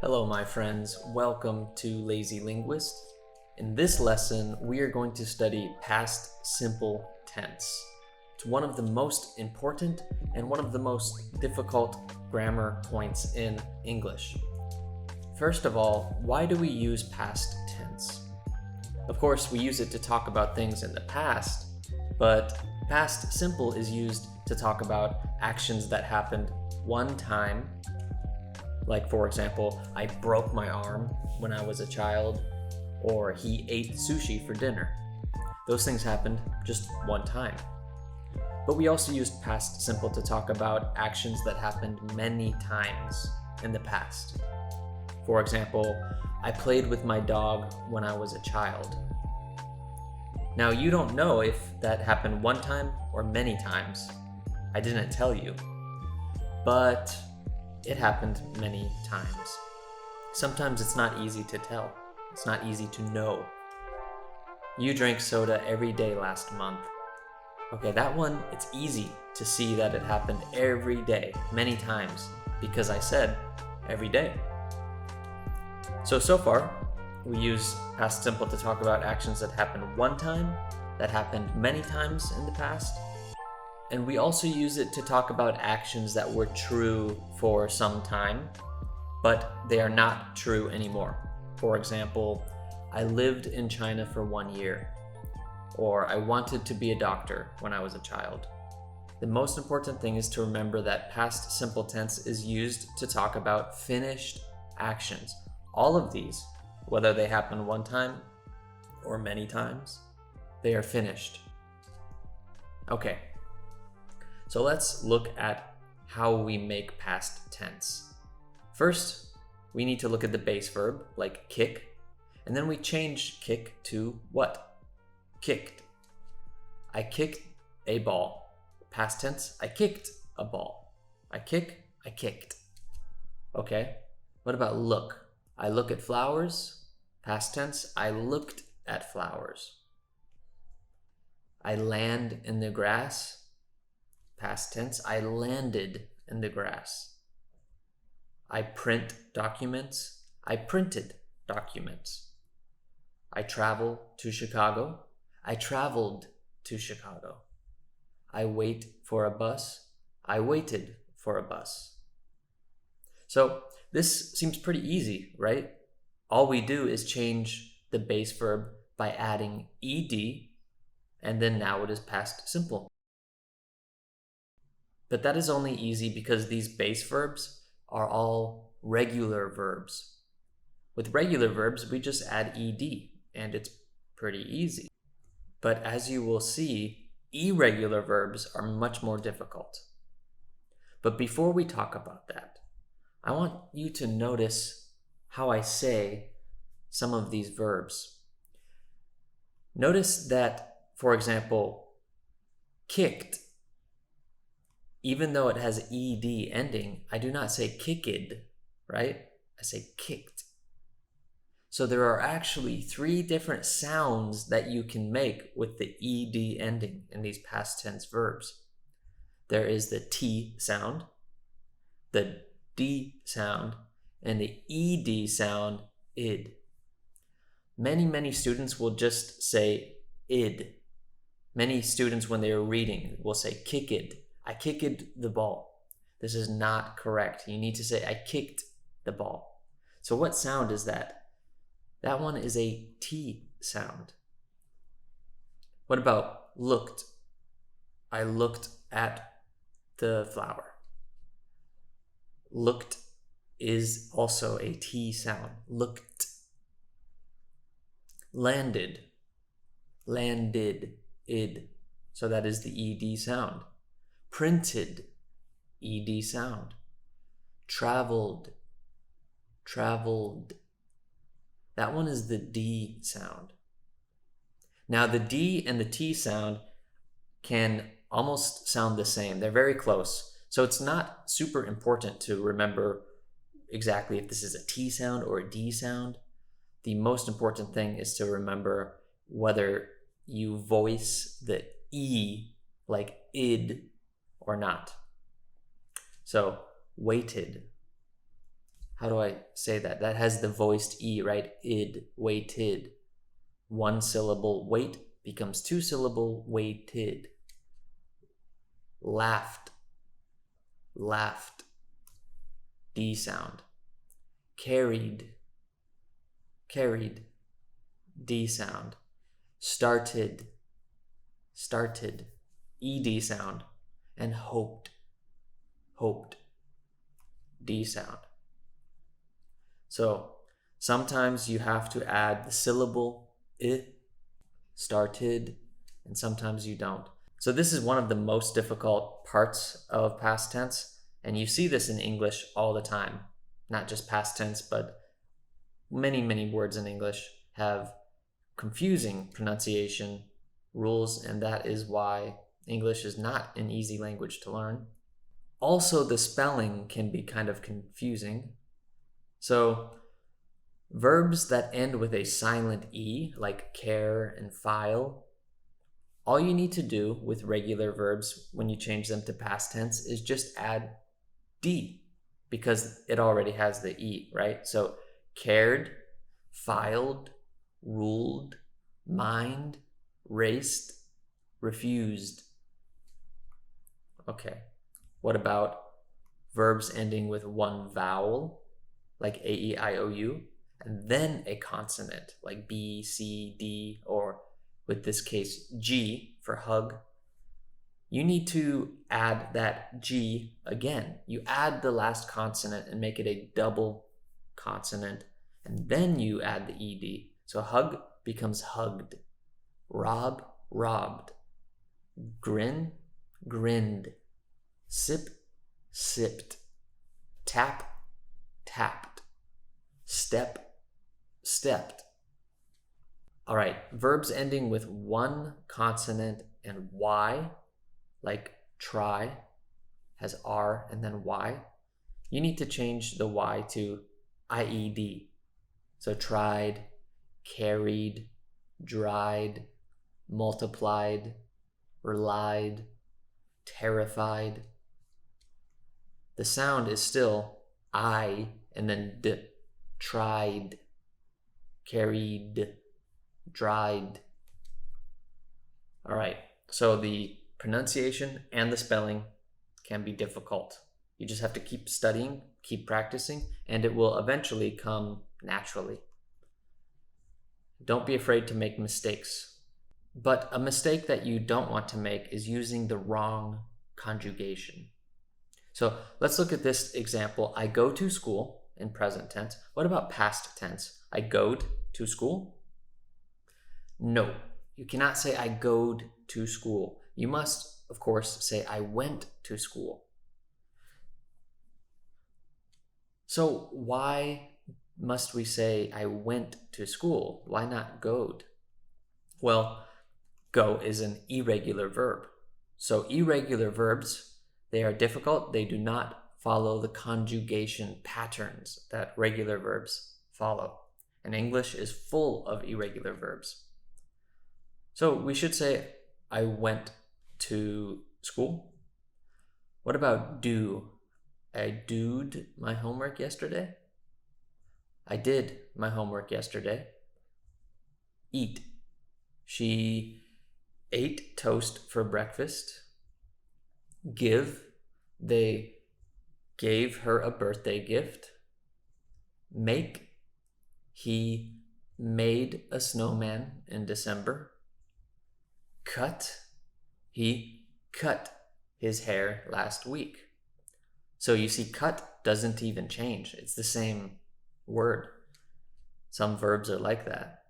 Hello, my friends. Welcome to Lazy Linguist. In this lesson, we are going to study past simple tense. It's one of the most important and one of the most difficult grammar points in English. First of all, why do we use past tense? Of course, we use it to talk about things in the past, but past simple is used to talk about actions that happened one time. Like, for example, I broke my arm when I was a child, or he ate sushi for dinner. Those things happened just one time. But we also used past simple to talk about actions that happened many times in the past. For example, I played with my dog when I was a child. Now, you don't know if that happened one time or many times. I didn't tell you. But it happened many times. Sometimes it's not easy to tell. It's not easy to know. You drank soda every day last month. Okay, that one, it's easy to see that it happened every day, many times, because I said every day. So far, we use past simple to talk about actions that happened one time, that happened many times in the past, and we also use it to talk about actions that were true for some time, but they are not true anymore. For example, I lived in China for 1 year, or I wanted to be a doctor when I was a child. The most important thing is to remember that past simple tense is used to talk about finished actions. All of these, whether they happen one time or many times, they are finished. Okay. So let's look at how we make past tense. First, we need to look at the base verb, like kick, and then we change kick to what? Kicked. I kicked a ball. Past tense, I kicked a ball. I kicked. Okay, what about look? I look at flowers. Past tense, I looked at flowers. I land in the grass. Past tense, I landed in the grass. I print documents. I printed documents. I travel to Chicago. I traveled to Chicago. I wait for a bus. I waited for a bus. So this seems pretty easy, right? All we do is change the base verb by adding ed, and then now it is past simple. But that is only easy because these base verbs are all regular verbs. With regular verbs, we just add ed, and it's pretty easy. But as you will see, irregular verbs are much more difficult. But before we talk about that, I want you to notice how I say some of these verbs. Notice that, for example, kicked, even though it has ed ending, I do not say kicked, right? I say kicked. So there are actually 3 different sounds that you can make with the ed ending in these past tense verbs. There is the T sound, the D sound, and the ed sound, id. Many students will just say id. Many students, when they are reading, will say kicked. I kicked the ball. This is not correct. You need to say, I kicked the ball. So what sound is that? That one is a T sound. What about looked? I looked at the flower. Looked is also a T sound. Looked. Landed. Landed. Id. So that is the ed sound. Printed, ed sound. Traveled, traveled. That one is the D sound. Now the D and the T sound can almost sound the same. They're very close. So it's not super important to remember exactly if this is a T sound or a D sound. The most important thing is to remember whether you voice the E like id or not. So, waited. how do I say that? That has the voiced E, right? Id, waited. One syllable wait becomes two syllable waited. Laughed, laughed. D sound. Carried, carried. D sound. Started, started. ED sound. And hoped, hoped. D sound. So sometimes you have to add the syllable I, started, and sometimes you don't. So this is one of the most difficult parts of past tense, and you see this in English all the time. Not just past tense, but many words in English have confusing pronunciation rules, and that is why English is not an easy language to learn. Also, the spelling can be kind of confusing. So verbs that end with a silent E, like care and file, all you need to do with regular verbs when you change them to past tense is just add D, because it already has the E, right? So cared, filed, ruled, mind, raced, refused. Okay, what about verbs ending with one vowel, like A, E, I, O, U, and then a consonant, like B, C, D, or with this case, G for hug? You need to add that G again. You add the last consonant and make it a double consonant, and then you add the ED. So hug becomes hugged. Rob, robbed. Grin, grinned. Sip, sipped. Tap, tapped. Step, stepped. All right, verbs ending with one consonant and Y, like try, has R and then Y. You need to change the Y to IED. So tried, carried, dried, multiplied, relied, terrified. The sound is still I and then D. Tried, carried, dried. All right, so the pronunciation and the spelling can be difficult. You just have to keep studying, keep practicing, and it will eventually come naturally. Don't be afraid to make mistakes. But a mistake that you don't want to make is using the wrong conjugation. So let's look at this example. I go to school in present tense. What about past tense? I goed to school? No, you cannot say I goed to school. You must, of course, say I went to school. So why must we say I went to school? Why not goed? Well, go is an irregular verb. So irregular verbs, they are difficult. They do not follow the conjugation patterns that regular verbs follow. And English is full of irregular verbs. So we should say I went to school. What about do? I doed my homework yesterday. I did my homework yesterday. Eat. She ate toast for breakfast. Give. They gave her a birthday gift. Make. He made a snowman in December. Cut. He cut his hair last week. So you see, cut doesn't even change. It's the same word. Some verbs are like that.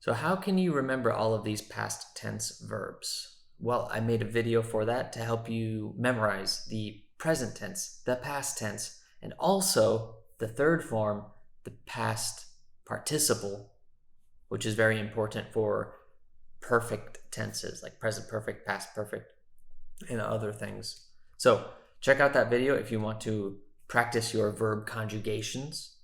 So how can you remember all of these past tense verbs? Well, I made a video for that to help you memorize the present tense, the past tense, and also the third form, the past participle, which is very important for perfect tenses like present perfect, past perfect, and other things. So check out that video if you want to practice your verb conjugations.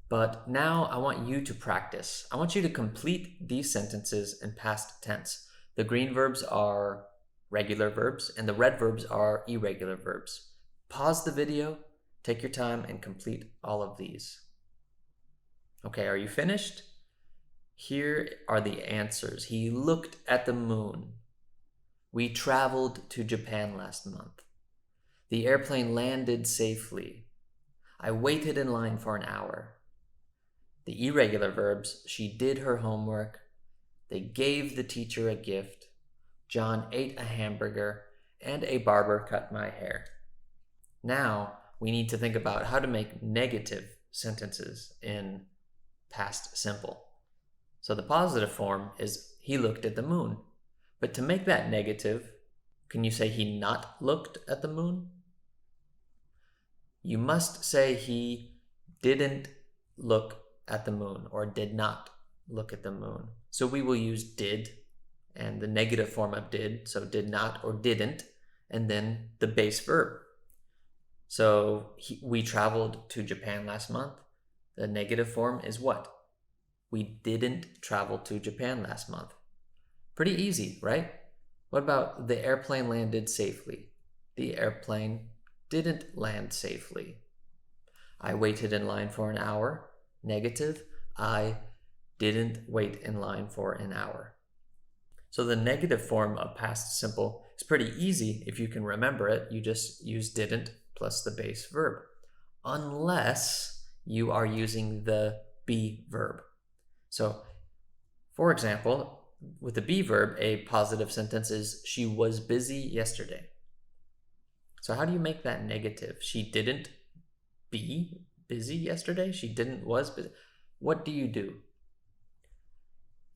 But now I want you to practice. I want you to complete these sentences in past tense. The green verbs are regular verbs and the red verbs are irregular verbs. Pause the video, Take your time and complete all of these. Okay, are you finished? Here are the answers. He looked at the moon. We traveled to Japan last month. The airplane landed safely. I waited in line for an hour. The irregular verbs, she did her homework. They gave the teacher a gift. John ate a hamburger, and a barber cut my hair. Now, we need to think about how to make negative sentences in past simple. So the positive form is he looked at the moon. But to make that negative, can you say he not looked at the moon? You must say he didn't look at the moon or did not look at the moon. So we will use did and the negative form of did, so did not or didn't, and then the base verb. So we traveled to Japan last month. The negative form is what? We didn't travel to Japan last month. Pretty easy, right? What about the airplane landed safely? The airplane didn't land safely. I waited in line for an hour. Negative, I didn't wait in line for an hour. So the negative form of past simple is pretty easy. If you can remember it, you just use didn't plus the base verb, unless you are using the be verb. So, for example, with the be verb, a positive sentence is she was busy yesterday. So how do you make that negative? She didn't be busy yesterday. She didn't was busy. What do?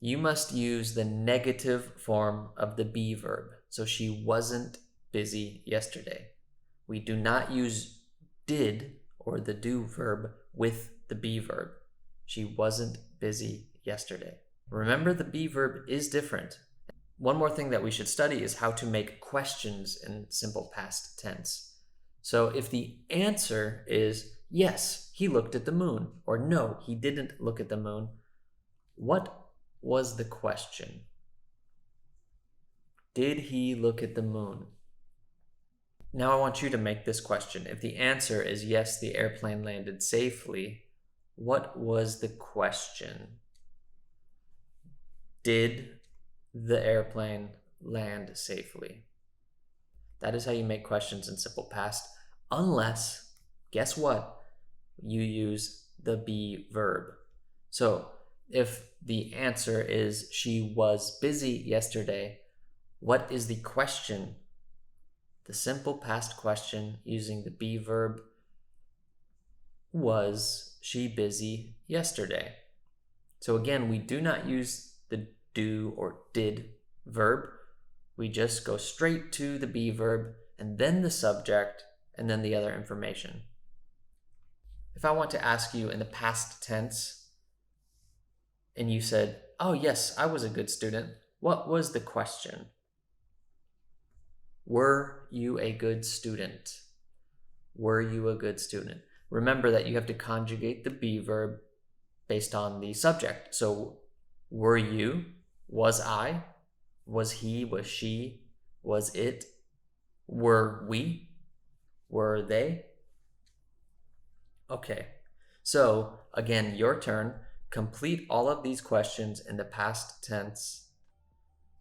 You must use the negative form of the be verb. So she wasn't busy yesterday. We do not use did or the do verb with the be verb. She wasn't busy yesterday. Remember, the be verb is different. One more thing that we should study is how to make questions in simple past tense. So if the answer is yes, he looked at the moon, or no, he didn't look at the moon, what was the question? Did he look at the moon? Now I want you to make this question. If the answer is yes, the airplane landed safely, what was the question? Did the airplane land safely? That is how you make questions in simple past, unless, guess what? You use the be verb. So if the answer is she was busy yesterday, what is the question? The simple past question using the be verb, was she busy yesterday? So again, we do not use the do or did verb. We just go straight to the be verb and then the subject and then the other information. If I want to ask you in the past tense and you said, oh yes, I was a good student, what was the question? Were you a good student? Were you a good student? Remember that you have to conjugate the be verb based on the subject. So were you, was I, was he, was she, was it, were we, were they? Okay, so again, your turn. Complete all of these questions in the past tense.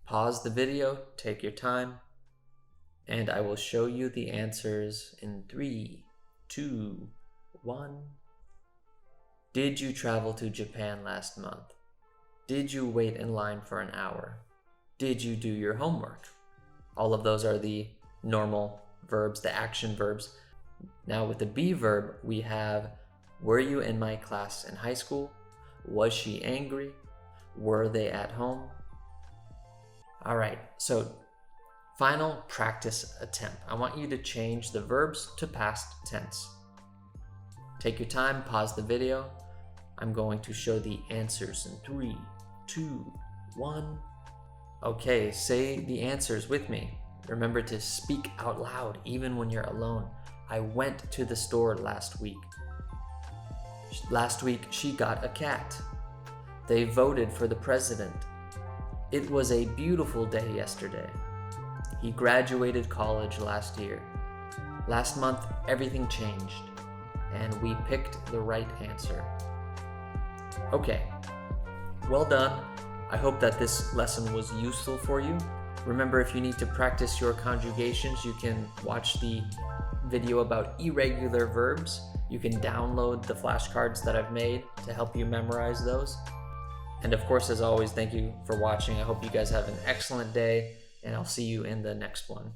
Pause the video, take your time, and I will show you the answers in 3, 2, 1. Did you travel to Japan last month? Did you wait in line for an hour? Did you do your homework? All of those are the normal verbs, the action verbs. Now with the be verb, we have, were you in my class in high school? Was she angry? Were they at home? All right, so final practice attempt. I want you to change the verbs to past tense. Take your time, pause the video. I'm going to show the answers in 3, 2, 1. Okay, say the answers with me. Remember to speak out loud, even when you're alone. I went to the store last week. Last week, she got a cat. They voted for the president. It was a beautiful day yesterday. He graduated college last year. Last month, everything changed. and we picked the right answer. Okay, well done. I hope that this lesson was useful for you. Remember, if you need to practice your conjugations, you can watch the video about irregular verbs. You can download the flashcards that I've made to help you memorize those. And of course, as always, thank you for watching. I hope you guys have an excellent day, and I'll see you in the next one.